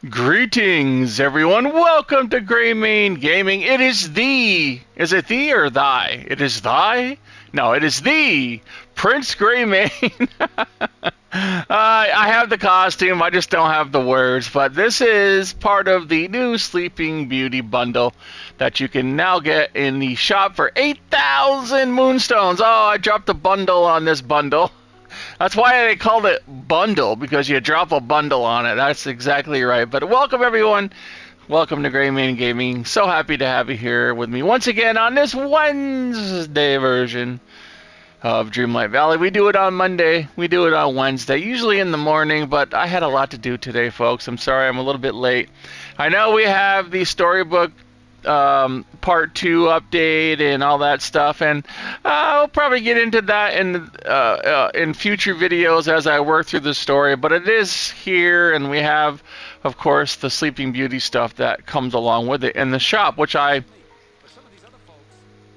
Greetings, everyone. Welcome to Greymane Gaming. It is the... Is it thee or thy? It is thy? No, it is the Prince Greymane. I have the costume. I just don't have the words. But this is part of the new Sleeping Beauty bundle that you can now get in the shop for 8,000 moonstones. Oh, I dropped a bundle on this bundle. That's why they called it bundle, because you drop a bundle on it. That's exactly right. But welcome, everyone. Welcome to Greymane Gaming. So happy to have you here with me once again on this Wednesday version of Dreamlight Valley. We do it on Monday. We do it on Wednesday, usually in the morning, but I had a lot to do today, folks. I'm sorry I'm a little bit late. I know we have the storybook part 2 update and all that stuff, and I'll probably get into that in future videos as I work through the story, but it is here, and we have, of course, the Sleeping Beauty stuff that comes along with it in the shop, which I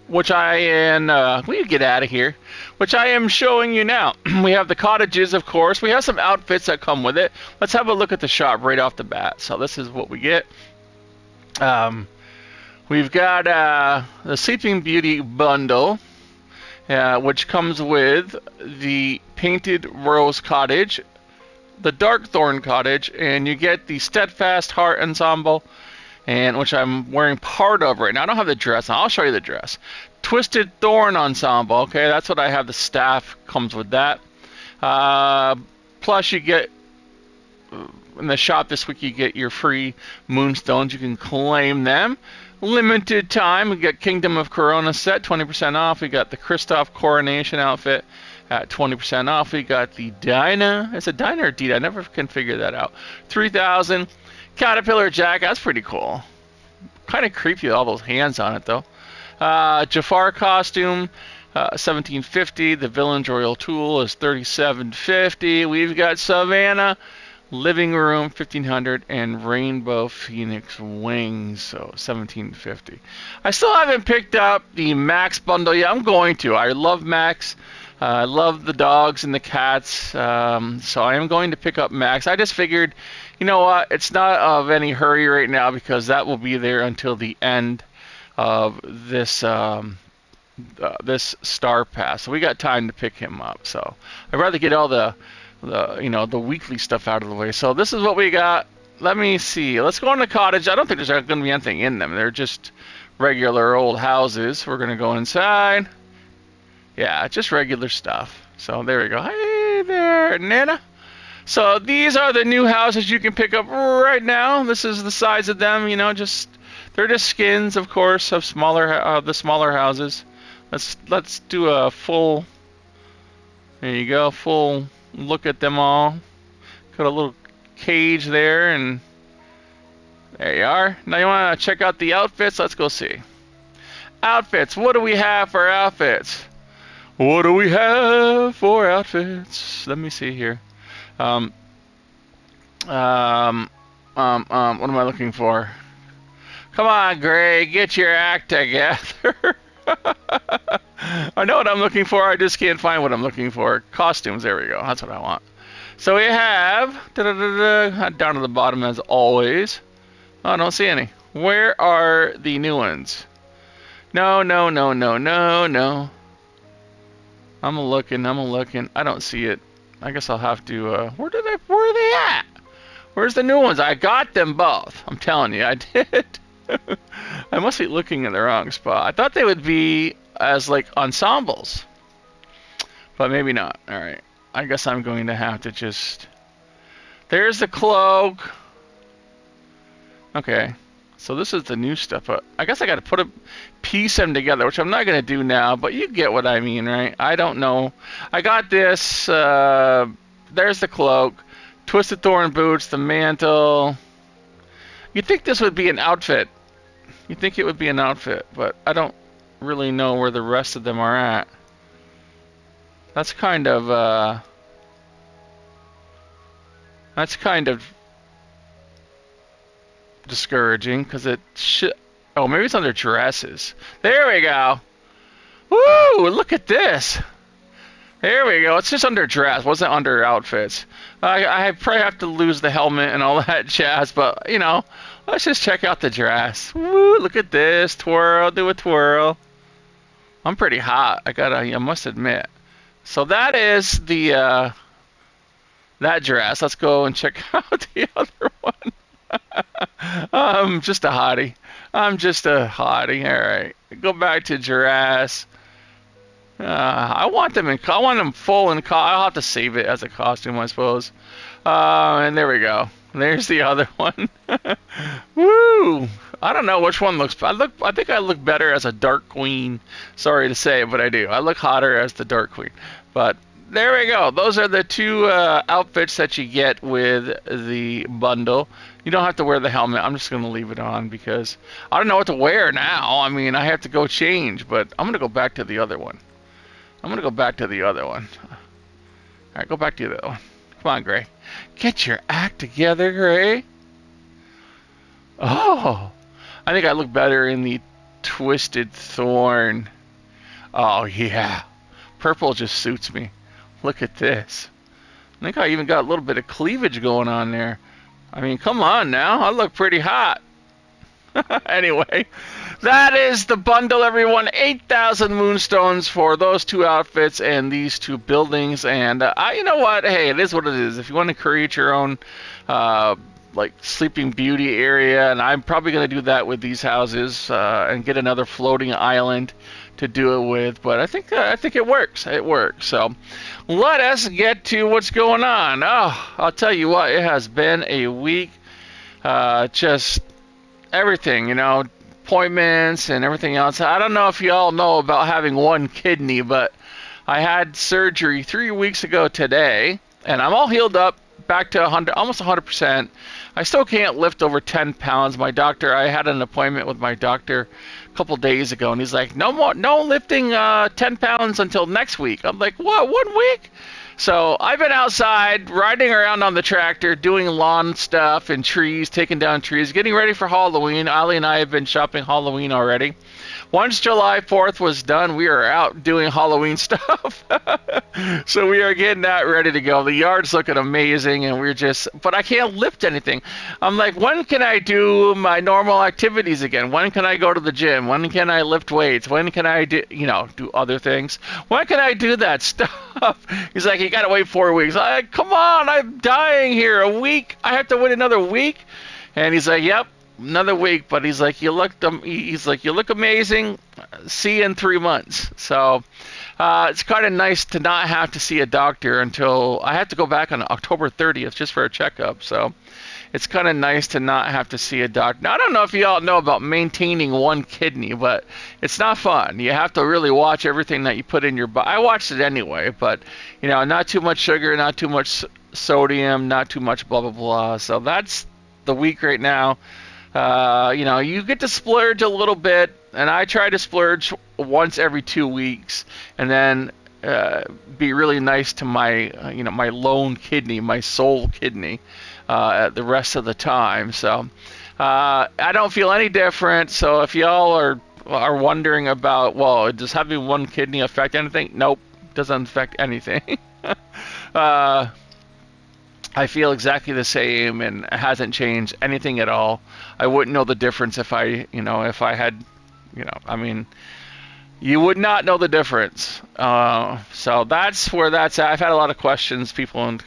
am, will you get out of here? Which I am showing you now. We have the cottages, of course. We have some outfits that come with it. Let's have a look at the shop right off the bat. So this is what we get. We've got the Sleeping Beauty bundle, which comes with the Painted Rose Cottage, the Dark Thorn Cottage, and you get the Steadfast Heart Ensemble, and which I'm wearing part of right now. I don't have the dress. I'll show you the dress. Twisted Thorn Ensemble. Okay, that's what I have. The staff comes with that. Plus, you get in the shop this week. You get your free moonstones. You can claim them. Limited time. We got Kingdom of Corona set, 20% off. We got the Kristoff Coronation outfit at 20% off. We got the Dinah. Is it Dinah or Dita? I never can figure that out. 3,000. Caterpillar jacket. That's pretty cool. Kind of creepy with all those hands on it, though. Jafar costume, 1750. The Villain's Royal Tool is 3750. We've got Savannah living room, 1500, and Rainbow Phoenix wings, so 1750. I still haven't picked up the Max bundle yet. I'm going to. I love Max. I love the dogs and the cats, so I am going to pick up Max. I just figured, you know what, it's not of any hurry right now because that will be there until the end of this this Star Pass. So we got time to pick him up. So I'd rather get all the weekly stuff out of the way. So this is what we got. Let me see. Let's go in the cottage. I don't think there's going to be anything in them. They're just regular old houses. We're going to go inside. Yeah, just regular stuff. So there we go. Hey there, Nana. So these are the new houses you can pick up right now. This is the size of them. They're just skins, of course, of the smaller houses. Let's do a full. There you go, full look at them all. Got a little cage there, and there you are. Now you want to check out the outfits? Let's go see. Outfits. What do we have for outfits? What do we have for outfits? Let me see here. What am I looking for? Come on, Gray, get your act together. I know what I'm looking for, I just can't find what I'm looking for. Costumes, there we go, that's what I want. So we have, down to the bottom as always. Oh, I don't see any. Where are the new ones? No. I'm looking, I don't see it. I guess I'll have to, where are they at? Where's the new ones? I got them both. I'm telling you, I did. I must be looking in the wrong spot. I thought they would be as like ensembles, but maybe not. All right, I guess I'm going to have to just. There's the cloak. Okay, so this is the new stuff. I guess I got to piece them together, which I'm not going to do now. But you get what I mean, right? I don't know. I got this. There's the cloak, Twisted Thorn boots, the mantle. You'd think this would be an outfit. You'd think it would be an outfit, but I don't really know where the rest of them are at. That's kind of discouraging because it should. Oh, maybe it's under dresses. There we go. Woo! Look at this. Here we go. It's just under dress. Wasn't under outfits. I probably have to lose the helmet and all that jazz, but, you know, let's just check out the dress. Woo, look at this. Twirl, do a twirl. I'm pretty hot. I must admit. So that is the, that dress. Let's go and check out the other one. I'm just a hottie. I'm just a hottie. All right. Go back to dress. I want them full in I'll have to save it as a costume, I suppose. And there we go. There's the other one. Woo! I don't know which one looks. I think I look better as a Dark Queen. Sorry to say, but I do. I look hotter as the Dark Queen. But there we go. Those are the two outfits that you get with the bundle. You don't have to wear the helmet. I'm just going to leave it on because I don't know what to wear now. I mean, I have to go change, but I'm going to go back to the other one. All right, go back to the other one. Come on, Gray. Get your act together, Gray. Oh, I think I look better in the Twisted Thorn. Oh, yeah. Purple just suits me. Look at this. I think I even got a little bit of cleavage going on there. I mean, come on now. I look pretty hot. Anyway, that is the bundle, everyone. 8,000 moonstones for those two outfits and these two buildings. And you know what? Hey, it is what it is. If you want to create your own like Sleeping Beauty area, and I'm probably going to do that with these houses and get another floating island to do it with. But I think it works. It works. So let us get to what's going on. Oh, I'll tell you what. It has been a week. Just everything, you know, appointments and everything else. I don't know if you all know about having one kidney, but I had surgery 3 weeks ago today, and I'm all healed up, back to 100, almost 100%. I still can't lift over 10 pounds. I had an appointment with my doctor a couple days ago, and he's like, no lifting 10 pounds until next week. I'm like, what, 1 week? So I've been outside riding around on the tractor, doing lawn stuff and trees, taking down trees, getting ready for Halloween. Ali and I have been shopping Halloween already. Once July 4th was done, we are out doing Halloween stuff. So we are getting that ready to go. The yard's looking amazing, and but I can't lift anything. I'm like, when can I do my normal activities again? When can I go to the gym? When can I lift weights? When can I do other things? When can I do that stuff? He's like, you gotta wait 4 weeks. Come on, I'm dying here. A week? I have to wait another week? And he's like, yep. Another week, but he's like, you look amazing. See you in 3 months. So it's kind of nice to not have to see a doctor until I have to go back on October 30th just for a checkup. So it's kind of nice to not have to see a doctor. Now, I don't know if you all know about maintaining one kidney, but it's not fun. You have to really watch everything that you put in your body. I watched it anyway, but not too much sugar, not too much sodium, not too much blah blah blah. So that's the week right now. You get to splurge a little bit, and I try to splurge once every 2 weeks, and then be really nice to my, my lone kidney, my sole kidney, the rest of the time. So I don't feel any different. So if y'all are wondering about, well, does having one kidney affect anything? Nope, doesn't affect anything. I feel exactly the same, and it hasn't changed anything at all. I wouldn't know the difference if I had, you would not know the difference. So that's where that's at. I've had a lot of questions, people in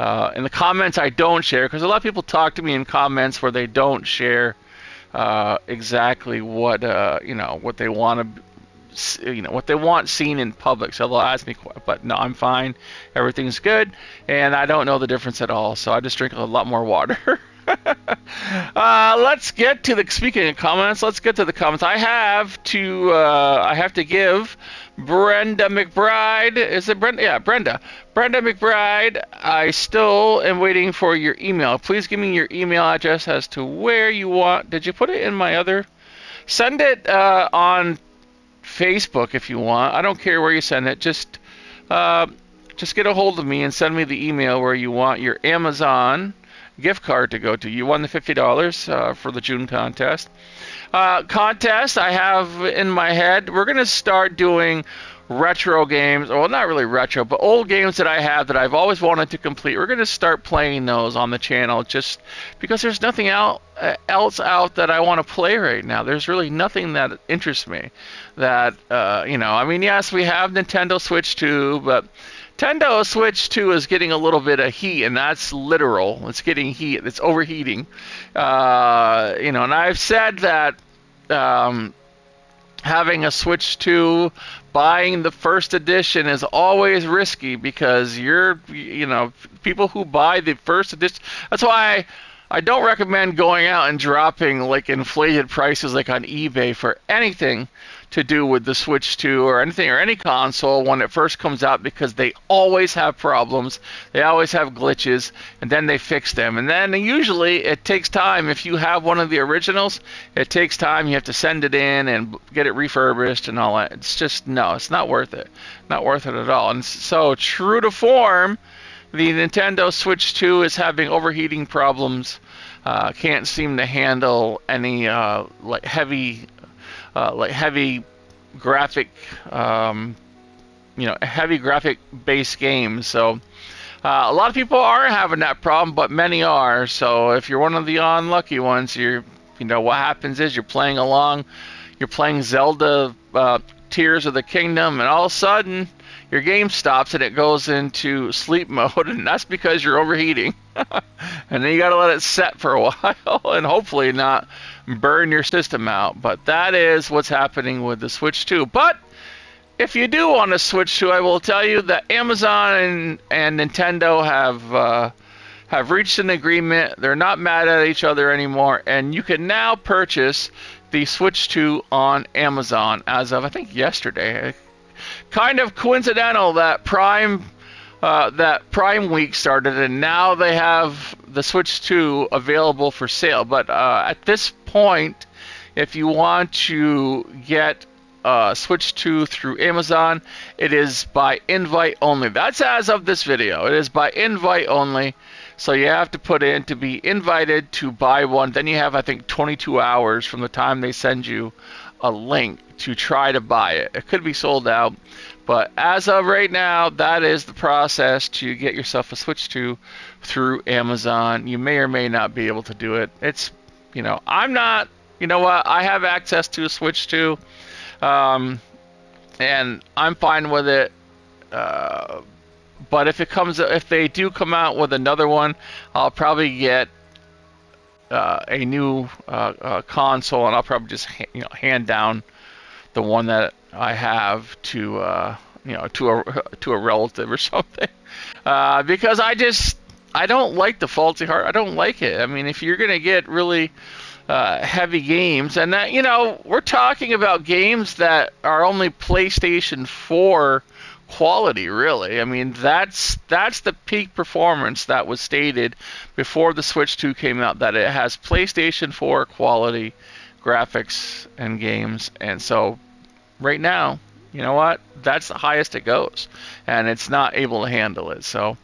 the comments I don't share, because a lot of people talk to me in comments where they don't share exactly what what they want to. What they want seen in public. So they'll ask me, but no, I'm fine. Everything's good. And I don't know the difference at all. So I just drink a lot more water. Let's get to speaking of comments, let's get to the comments. I have to give Brenda McBride. Is it Brenda? Yeah, Brenda. Brenda McBride, I still am waiting for your email. Please give me your email address as to where you want. Did you put it in my other? Send it on Facebook if you want. I don't care where you send it. Just get a hold of me and send me the email where you want your Amazon gift card to go to. You won the $50 for the June contest. I have in my head, we're going to start doing retro games, well, not really retro, but old games that I have that I've always wanted to complete. We're going to start playing those on the channel just because there's nothing else out that I want to play right now. There's really nothing that interests me. That, you know, I mean, yes, we have Nintendo Switch 2, but Nintendo Switch 2 is getting a little bit of heat, and that's literal. It's getting heat. It's overheating. You know, and I've said that having a Switch 2, buying the first edition is always risky because you know, people who buy the first edition, that's why I don't recommend going out and dropping like inflated prices like on eBay for anything to do with the Switch 2 or anything or any console when it first comes out, because they always have problems, they always have glitches, and then they fix them. And then usually it takes time. If you have one of the originals, it takes time. You have to send it in and get it refurbished and all that. It's just, no, it's not worth it. Not worth it at all. And so, true to form, the Nintendo Switch 2 is having overheating problems. Can't seem to handle any like heavy graphic, you know, heavy graphic based games. So a lot of people are having that problem, but many are. So if you're one of the unlucky ones, you know, what happens is you're playing along, you're playing Zelda Tears of the Kingdom, and all of a sudden your game stops and it goes into sleep mode, and that's because you're overheating. And then you gotta let it set for a while and hopefully not burn your system out. But that is what's happening with the Switch 2. But if you do want a Switch 2, I will tell you that Amazon and Nintendo have reached an agreement. They're not mad at each other anymore, and you can now purchase the Switch 2 on Amazon as of, I think, yesterday. Kind of coincidental that Prime Week started, and now they have the Switch 2 available for sale. But at this point, if you want to get Switch 2 through Amazon, it is by invite only. That's as of this video. It is by invite only. So you have to put in to be invited to buy one. Then you have, I think, 22 hours from the time they send you a link to try to buy it. It could be sold out, but as of right now, that is the process to get yourself a Switch 2 through Amazon. You may or may not be able to do it. It's, you know, I'm not, you know what, I have access to a Switch 2, and I'm fine with it. But if they do come out with another one, I'll probably get a new console, and I'll probably just hand down the one that I have to you know, to a relative or something, because I don't like the faulty hardware. I don't like it. I mean, if you're gonna get really heavy games, and that, you know, we're talking about games that are only PlayStation 4 quality, really. I mean, that's the peak performance that was stated before the Switch 2 came out, that it has PlayStation 4 quality graphics and games. And so right now, you know what, that's the highest it goes, and it's not able to handle it. So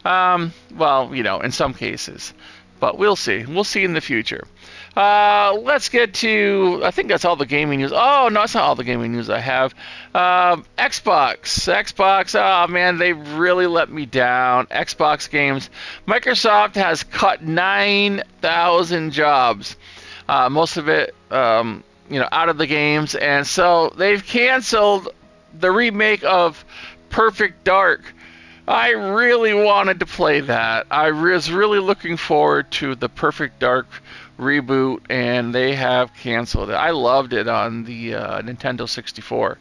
well, you know, in some cases, but we'll see in the future. Let's get to, I think that's all the gaming news. Oh, no, it's not all the gaming news I have. Xbox, oh man, they really let me down. Xbox games. Microsoft has cut 9,000 jobs. Most of it, you know, out of the games. And so they've canceled the remake of Perfect Dark. I really wanted to play that. I was really looking forward to the Perfect Dark reboot, and they have canceled it. I loved it on the Nintendo 64.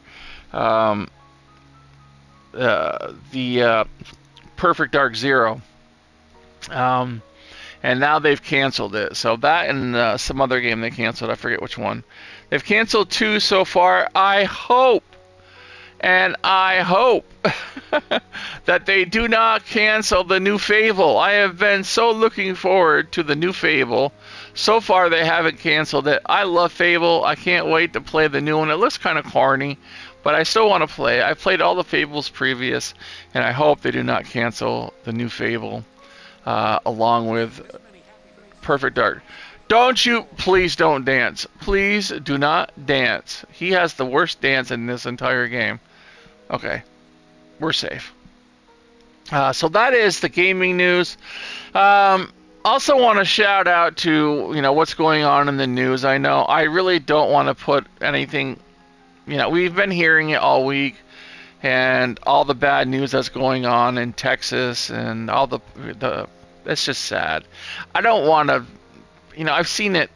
The Perfect Dark Zero. And now they've canceled it. So that and some other game they canceled. I forget which one. They've canceled 2 so far. I hope that they do not cancel the new Fable. I have been so looking forward to the new Fable. So far, they haven't canceled it. I love Fable. I can't wait to play the new one. It looks kind of corny, but I still want to play. I played all the Fables previous, and I hope they do not cancel the new Fable along with Perfect Dark. Please don't dance. Please do not dance. He has the worst dance in this entire game. Okay, we're safe. So that is the gaming news. Also want to shout out to, what's going on in the news. I know I really don't want to put anything, we've been hearing it all week, and all the bad news that's going on in Texas, and all the it's just sad. I don't want to, I've seen it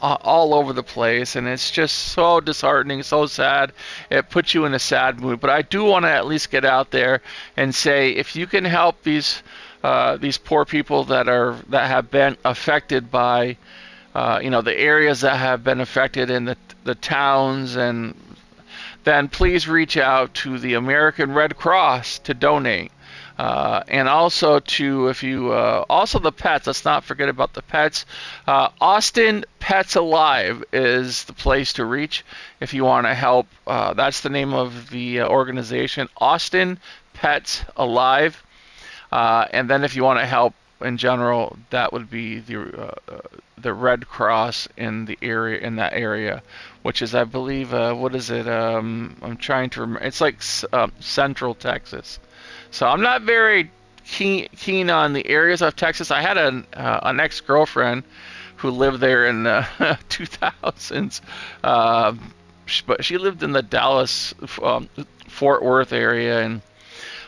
all over the place, and it's just so disheartening, so sad. It puts you in a sad mood. But I do want to at least get out there and say, if you can help these poor people that have been affected by, the areas that have been affected in the towns, and then please reach out to the American Red Cross to donate. And also also the pets. Let's not forget about the pets. Austin Pets Alive is the place to reach if you want to help. That's the name of the organization, Austin Pets Alive. And then if you want to help in general, that would be the Red Cross in that area, which is, I believe, what is it? I'm trying to remember. It's like Central Texas. So I'm not very keen on the areas of Texas. I had an ex-girlfriend who lived there in the 2000s, but she lived in the Dallas, Fort Worth area, and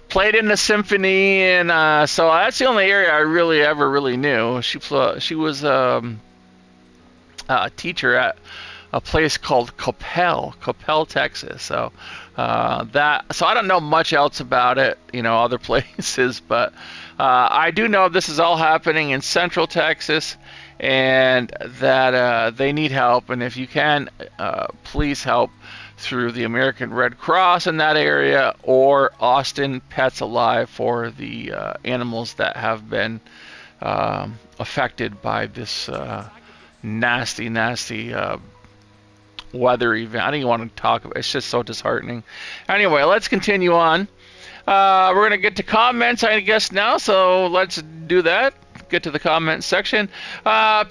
played in the symphony, and so that's the only area I really knew. She was a teacher at a place called Coppell, Texas. So so I don't know much else about it, other places, but I do know this is all happening in Central Texas, and that they need help. And if you can, please help through the American Red Cross in that area, or Austin Pets Alive for the animals that have been affected by this nasty weather event. I don't even want to talk about it. It's just so disheartening. Anyway, let's continue on. We're going to get to comments, I guess, now, so let's do that. Get to the comment section.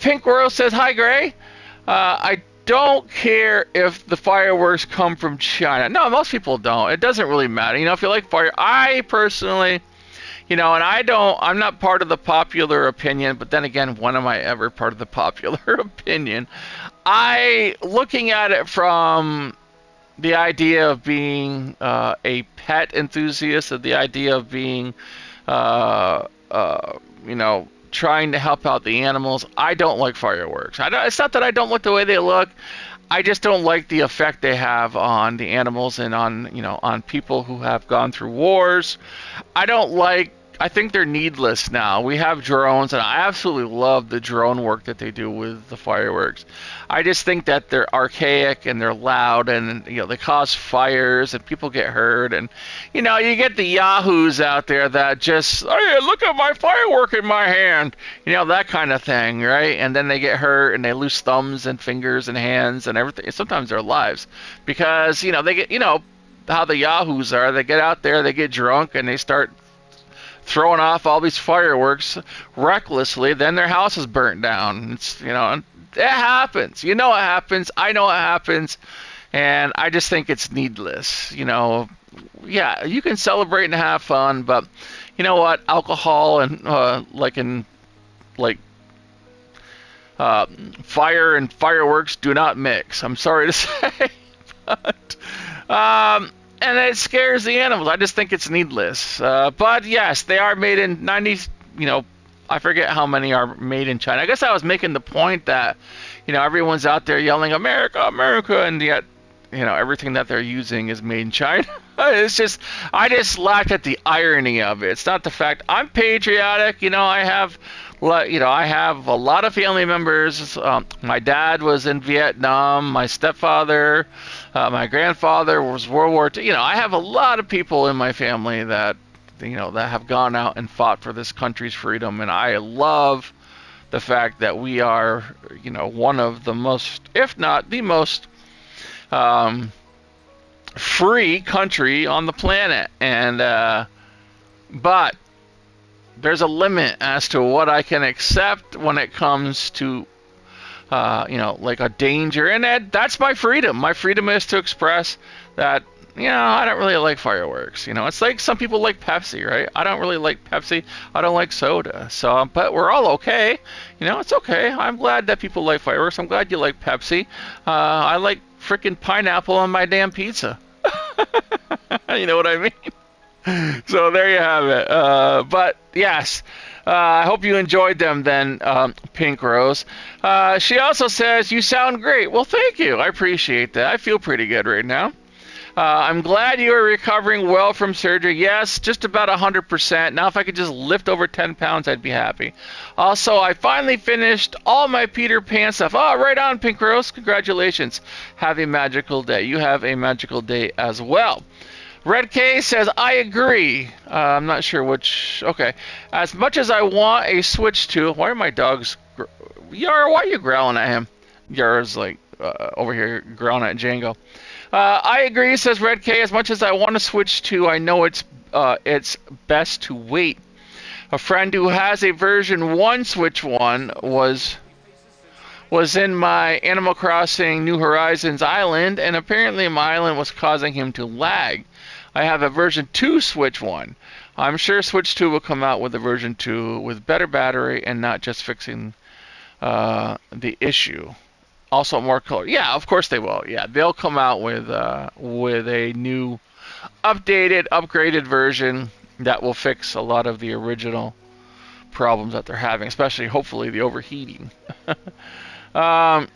Pink World says, "Hi, Gray. I don't care if the fireworks come from China." No, most people don't. It doesn't really matter. If you like fire, I personally, and I'm not part of the popular opinion, but then again, when am I ever part of the popular opinion? Looking at it from the idea of being a pet enthusiast, of the idea of being, trying to help out the animals, I don't like fireworks. It's not that I don't like the way they look. I just don't like the effect they have on the animals and on people who have gone through wars. I think they're needless now. We have drones, and I absolutely love the drone work that they do with the fireworks. I just think that they're archaic and they're loud, and they cause fires and people get hurt, and you get the yahoos out there that just, "Hey, look at my firework in my hand," that kind of thing, right? And then they get hurt and they lose thumbs and fingers and hands and everything, sometimes their lives, because they get, how the yahoos are. They get out there, they get drunk, and they start throwing off all these fireworks recklessly. Then their house is burnt down. It's it happens. It happens. I know it happens, and I just think it's needless. Yeah, you can celebrate and have fun, but you know what? Alcohol and fire and fireworks do not mix. I'm sorry to say, but and it scares the animals. I just think it's needless. But yes, they are made in 90s, I forget how many are made in China. I guess I was making the point that, everyone's out there yelling, "America, America," and yet, everything that they're using is made in China. It's just, I just laughed at the irony of it. It's not the fact. I'm patriotic. I have a lot of family members. My dad was in Vietnam. My stepfather, my grandfather was World War II. I have a lot of people in my family that have gone out and fought for this country's freedom, and I love the fact that we are, one of the most, if not the most, free country on the planet. And but there's a limit as to what I can accept when it comes to like a danger, and that's my freedom. My freedom is to express that I don't really like fireworks. It's like some people like Pepsi, right? I don't really like Pepsi. I don't like soda. So, but we're all okay. It's okay. I'm glad that people like fireworks. I'm glad you like Pepsi. I like freaking pineapple on my damn pizza. You know what I mean? So there you have it. But yes, I hope you enjoyed them then, Pink Rose. She also says, you sound great. Well, thank you. I appreciate that. I feel pretty good right now. I'm glad you are recovering well from surgery. Yes, just about 100%. Now, if I could just lift over 10 pounds, I'd be happy. Also, I finally finished all my Peter Pan stuff. Oh, right on, Pink Rose. Congratulations. Have a magical day. You have a magical day as well. Red K says, I agree. I'm not sure which. Okay. As much as I want a Switch 2. Why are my dogs... Yara, why are you growling at him? Yara's like over here growling at Django. I agree, says Red K. As much as I want to Switch 2, I know it's best to wait. A friend who has a version 1 Switch 1 was in my Animal Crossing New Horizons island, and apparently my island was causing him to lag. I have a version 2 Switch 1. I'm sure Switch 2 will come out with a version 2 with better battery and not just fixing the issue. Also more color. Yeah, of course they will. Yeah, they'll come out with a new updated, upgraded version that will fix a lot of the original problems that they're having, especially, hopefully, the overheating. All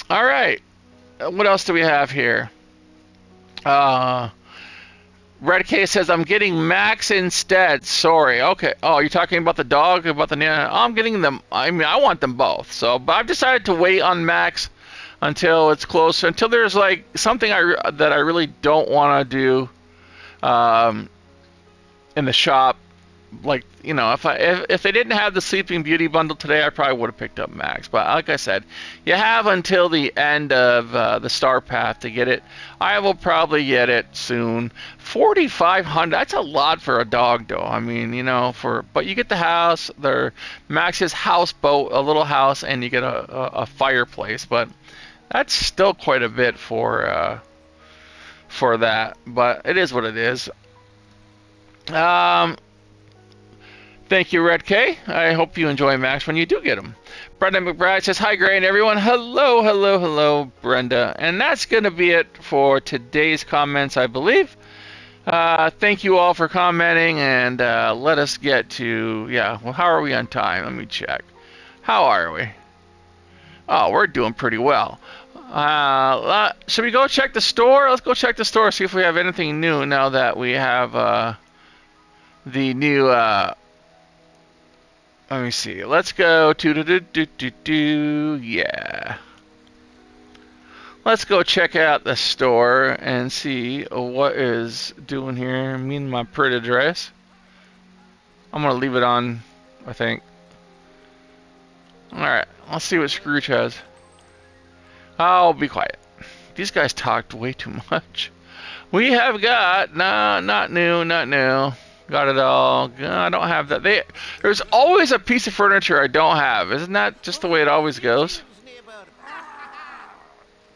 right. What else do we have here? Red K says, I'm getting Max instead. Sorry. Okay. Oh, you're talking about the dog? About the... I'm getting them. I mean, I want them both. So, but I've decided to wait on Max until it's closer. Until there's, like, something that I really don't want to do in the shop. Like, if they didn't have the Sleeping Beauty bundle today, I probably would have picked up Max. But like I said, you have until the end of the Star Path to get it. I will probably get it soon. 4,500. That's a lot for a dog, though. I mean, but you get the house, Max's houseboat, a little house, and you get a fireplace. But that's still quite a bit for that. But it is what it is. Thank you, Red K. I hope you enjoy Max when you do get him. Brenda McBride says, hi, Gray and everyone. Hello, hello, hello, Brenda. And that's going to be it for today's comments, I believe. Thank you all for commenting, and let us get to, well, how are we on time? Let me check. How are we? Oh, we're doing pretty well. Should we go check the store? Let's go check the store, see if we have anything new now that we have the new... let me see. Let's go to yeah. Let's go check out the store and see what is doing here. Me and my pretty dress. I'm gonna leave it on, I think. All right. Let's see what Scrooge has. I'll be quiet. These guys talked way too much. We have got not new. Got it all. I don't have that. There's always a piece of furniture I don't have. Isn't that just the way it always goes?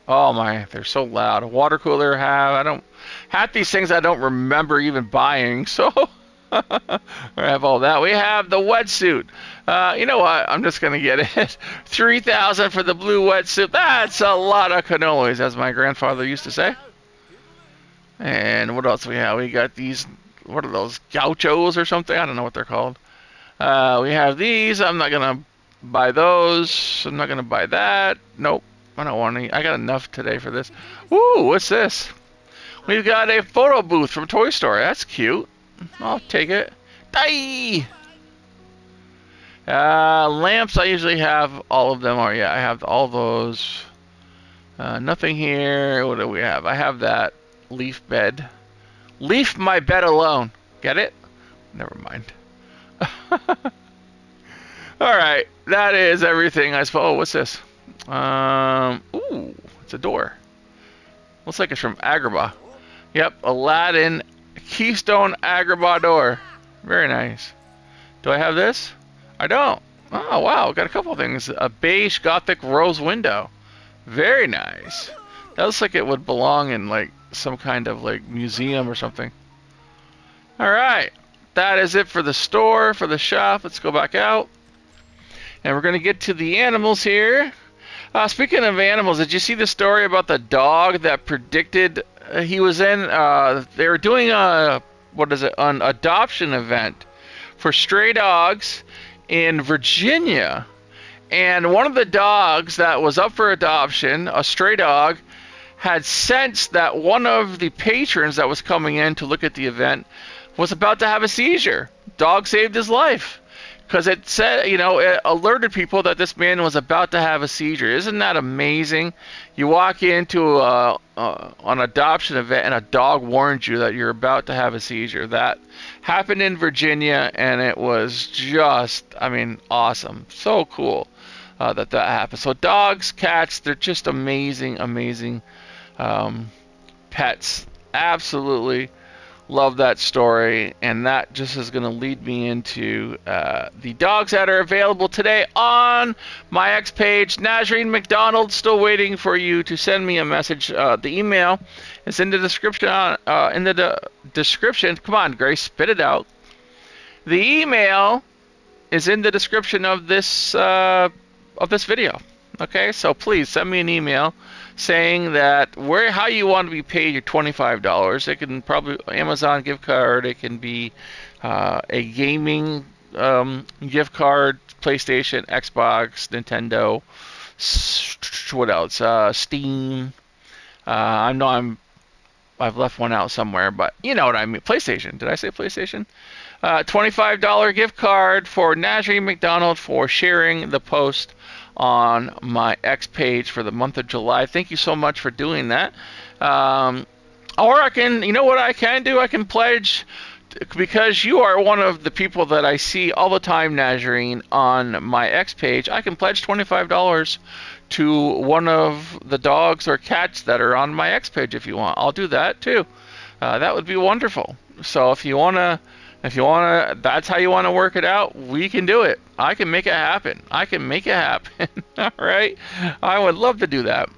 Oh my, they're so loud. A water cooler half these things I don't remember even buying. So I have all that. We have the wetsuit. You know what? I'm just gonna get it. 3,000 for the blue wetsuit. That's a lot of cannolis, as my grandfather used to say. And what else we have? We got these. What are those, gauchos or something? I don't know what they're called. We have these. I'm not gonna buy those. I'm not gonna buy that. Nope, I don't want any. I got enough today for this. Ooh, what's this? We've got a photo booth from Toy Story. That's cute. I'll take it. Die. Lamps. I usually have all of them. Oh yeah, I have all those. Nothing here. What do we have? I have that leaf bed. Leave my bed alone. Get it? Never mind. Alright. That is everything, I suppose. Oh, what's this? Ooh. It's a door. Looks like it's from Agrabah. Yep. Aladdin Keystone Agrabah door. Very nice. Do I have this? I don't. Oh, wow. Got a couple of things. A beige Gothic rose window. Very nice. That looks like it would belong in, like, some kind of like museum or something. All right, that is it for the store, for the shop. Let's go back out, and we're gonna get to the animals here. Speaking of animals, did you see the story about the dog that predicted he was in? They were doing an adoption event for stray dogs in Virginia, and one of the dogs that was up for adoption, a stray dog, had sensed that one of the patrons that was coming in to look at the event was about to have a seizure. Dog saved his life because it said, it alerted people that this man was about to have a seizure. Isn't that amazing? You walk into an adoption event and a dog warns you that you're about to have a seizure. That happened in Virginia, and it was just, awesome. So cool that happened. So dogs, cats, they're just amazing, amazing pets. Absolutely love that story, and that just is going to lead me into the dogs that are available today on my X page. Nazarene McDonald, still waiting for you to send me a message. The email is in the description. Description. Come on, Grace, spit it out. The email is in the description of this video. Okay, so please send me an email saying that how you want to be paid your $25. It can probably Amazon gift card. It can be a gaming gift card, PlayStation, Xbox, Nintendo. What else? Steam. I've left one out somewhere, but you know what I mean. PlayStation. Did I say PlayStation? $25 gift card for Nazarene McDonald for sharing the post on my X page for the month of July. Thank you so much for doing that. Or I can, what I can do? I can pledge, because you are one of the people that I see all the time, Nazarene, on my X page. I can pledge $25 to one of the dogs or cats that are on my X page if you want. I'll do that too. That would be wonderful. So if you wanna, that's how you want to work it out, we can do it. I can make it happen. All right. I would love to do that.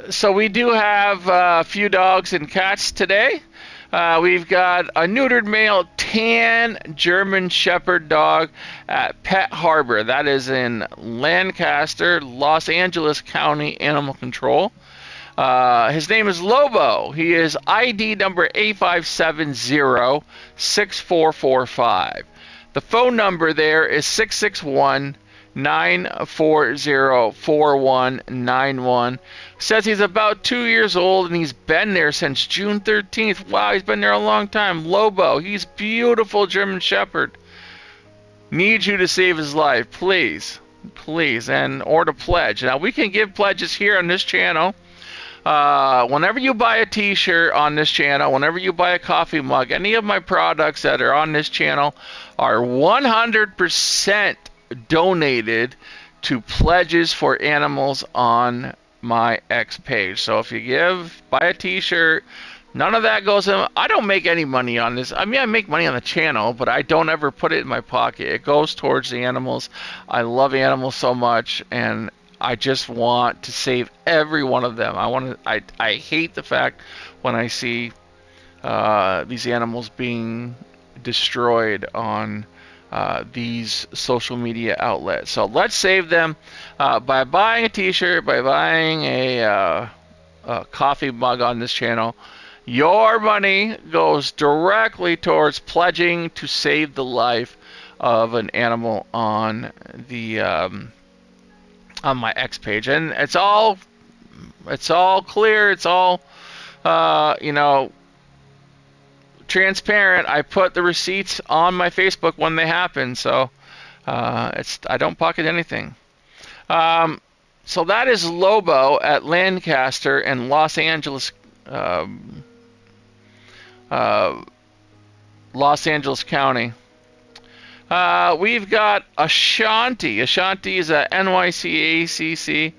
So we do have a few dogs and cats today. We've got a neutered male tan German Shepherd dog at Pet Harbor. That is in Lancaster, Los Angeles County Animal Control. His name is Lobo. He is ID number 8570-6445. The phone number there is 661-940-4191. Says he's about 2 years old and he's been there since June 13th. Wow, he's been there a long time. Lobo, he's beautiful German Shepherd. Needs you to save his life, please, or to pledge. Now we can give pledges here on this channel. Whenever you buy a t-shirt on this channel, whenever you buy a coffee mug, any of my products that are on this channel are 100% donated to pledges for animals on my X page. So if you buy a t-shirt, none of that goes in. I don't make any money on this. I make money on the channel, but I don't ever put it in my pocket. It goes towards the animals. I love animals so much, and I just want to save every one of them. I hate the fact when I see these animals being destroyed on these social media outlets. So let's save them by buying a t-shirt, by buying a coffee mug on this channel. Your money goes directly towards pledging to save the life of an animal on the on my X page, and it's all clear. It's all transparent. I put the receipts on my Facebook when they happen, so I don't pocket anything. So that is Lobo at Lancaster in Los Angeles County. We've got Ashanti. Ashanti is a NYCACC.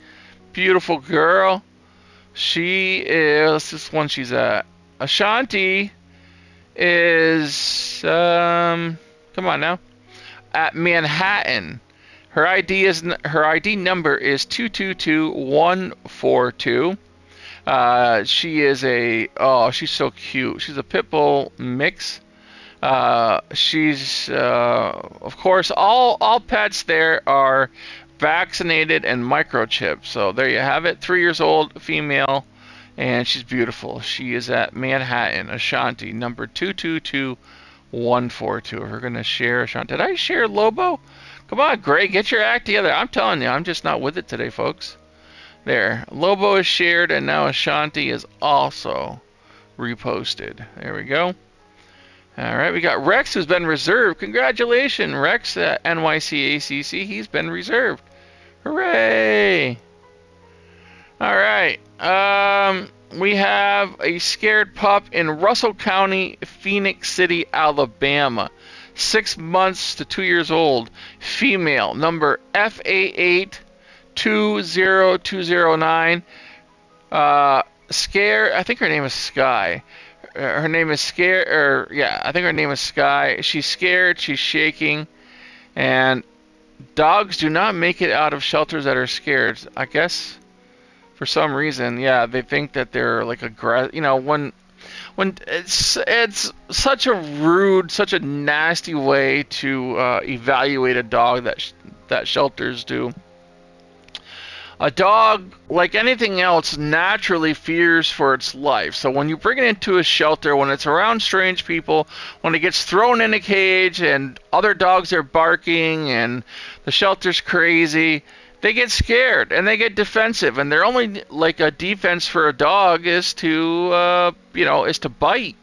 Beautiful girl. She is, this one she's at. Ashanti is, come on now, at Manhattan. Her ID number is 222142. She is she's so cute. She's a pit bull mix. She's of course all pets there are vaccinated and microchipped. So there you have it. 3 years old, female, and she's beautiful. She is at Manhattan, Ashanti, number 222142. We're gonna share Ashanti. Did I share Lobo? Come on, Greg, get your act together. I'm telling you, I'm just not with it today, folks. There, Lobo is shared, and now Ashanti is also reposted. There we go. All right, we got Rex, who's been reserved. Congratulations, Rex at NYCACC. He's been reserved. Hooray! All right. We have a scared pup in Russell County, Phoenix City, Alabama. 6 months to 2 years old. Female. Number FA820209. Scare. I think her name is Sky. Her name is I think her name is Sky. She's scared, she's shaking, and dogs do not make it out of shelters that are scared. I guess for some reason, yeah, they think that they're like aggressive. You know, when it's such a rude, such a nasty way to evaluate a dog that shelters do. A dog, like anything else, naturally fears for its life. So when you bring it into a shelter, when it's around strange people, when it gets thrown in a cage and other dogs are barking and the shelter's crazy, they get scared and they get defensive. And their only like a defense for a dog is to bite.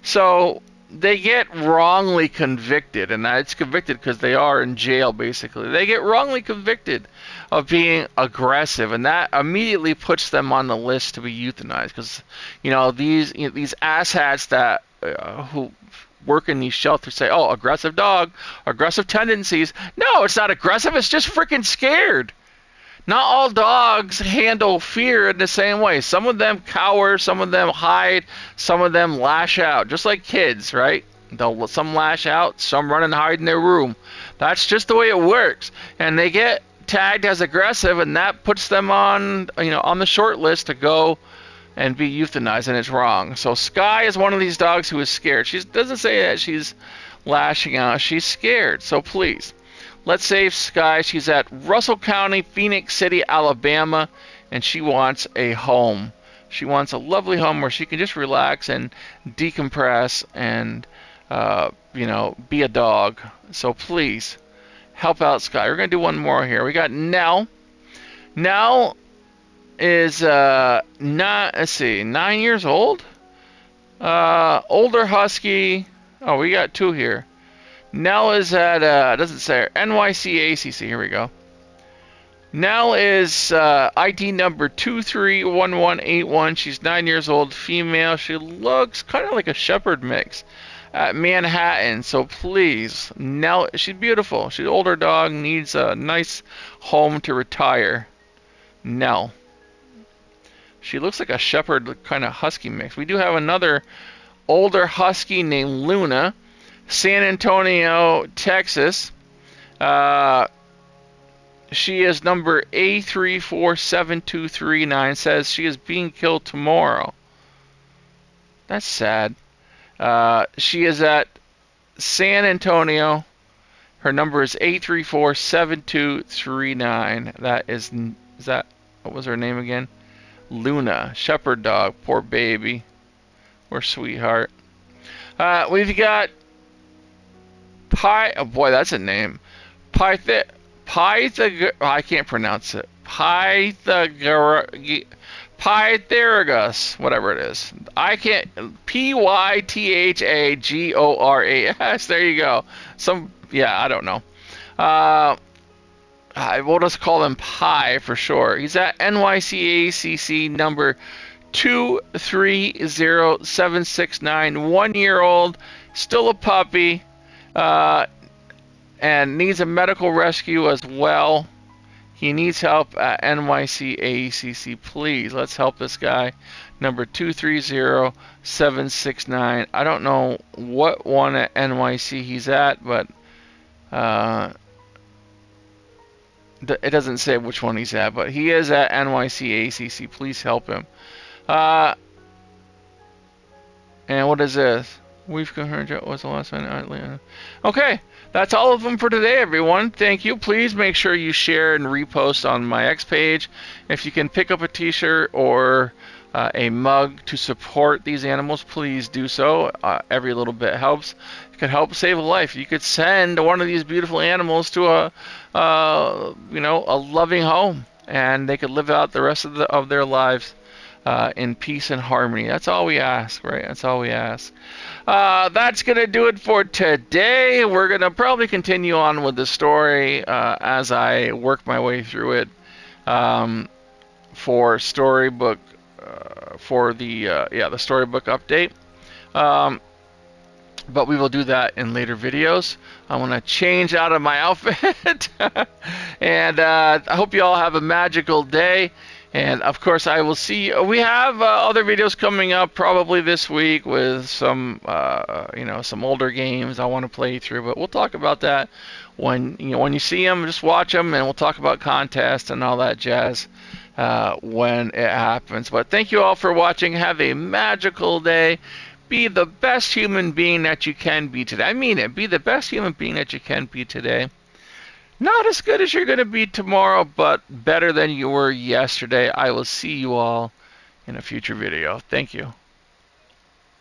So they get wrongly convicted, and it's convicted because they are in jail, basically. They get wrongly convicted of being aggressive, and that immediately puts them on the list to be euthanized. Because these asshats that who work in these shelters say, "Oh, aggressive dog, aggressive tendencies." No, it's not aggressive. It's just freaking scared. Not all dogs handle fear in the same way. Some of them cower, some of them hide, some of them lash out, just like kids, right? Some lash out, some run and hide in their room. That's just the way it works. And they get tagged as aggressive, and that puts them on the short list to go and be euthanized, and it's wrong. So Sky is one of these dogs who is scared. She doesn't say that she's lashing out. She's scared. So please, let's save Sky. She's at Russell County, Phoenix City, Alabama, and she wants a home. She wants a lovely home where she can just relax and decompress and, be a dog. So please, help out Sky. We're going to do one more here. We got Nell. Nell is, 9 years old? Older husky. Oh, we got two here. Nell is at, doesn't say, NYCACC. Here we go. Nell is ID number 231181. She's 9 years old, female. She looks kind of like a shepherd mix at Manhattan. So please, Nell, she's beautiful. She's an older dog, needs a nice home to retire. Nell. She looks like a shepherd kind of husky mix. We do have another older husky named Luna. San Antonio, Texas. She is number A347239. Says she is being killed tomorrow. That's sad. She is at San Antonio. Her number is 8347239. Is that, what was her name again? Luna. Shepherd dog. Poor baby. Poor sweetheart. We've got oh boy, that's a name. I can't pronounce it. Pythagoras, whatever it is. I can't. Pythagoras. There you go. I don't know. We'll just call him Pi for sure. He's at NYCACC number 230769. 1 year old, still a puppy. And needs a medical rescue as well. He needs help at NYCACC. Please, let's help this guy. Number 230769. I don't know what one at NYC he's at, but it doesn't say which one he's at. But he is at NYCACC. Please help him. And what is this? We've heard it was the last one. Okay, that's all of them for today, everyone. Thank you. Please make sure you share and repost on my X page. If you can pick up a t-shirt or a mug to support these animals, please do so. Every little bit helps. It could help save a life. You could send one of these beautiful animals to a loving home, and they could live out the rest of their lives in peace and harmony. That's all we ask, right? That's all we ask. That's going to do it for today. We're going to probably continue on with the story as I work my way through it for storybook, for the storybook update. But we will do that in later videos. I want to change out of my outfit. And I hope you all have a magical day. And of course, I will see. We have other videos coming up probably this week with some, some older games I want to play through. But we'll talk about that when you see them. Just watch them, and we'll talk about contests and all that jazz when it happens. But thank you all for watching. Have a magical day. Be the best human being that you can be today. I mean it. Be the best human being that you can be today. Not as good as you're going to be tomorrow, but better than you were yesterday. I will see you all in a future video. Thank you.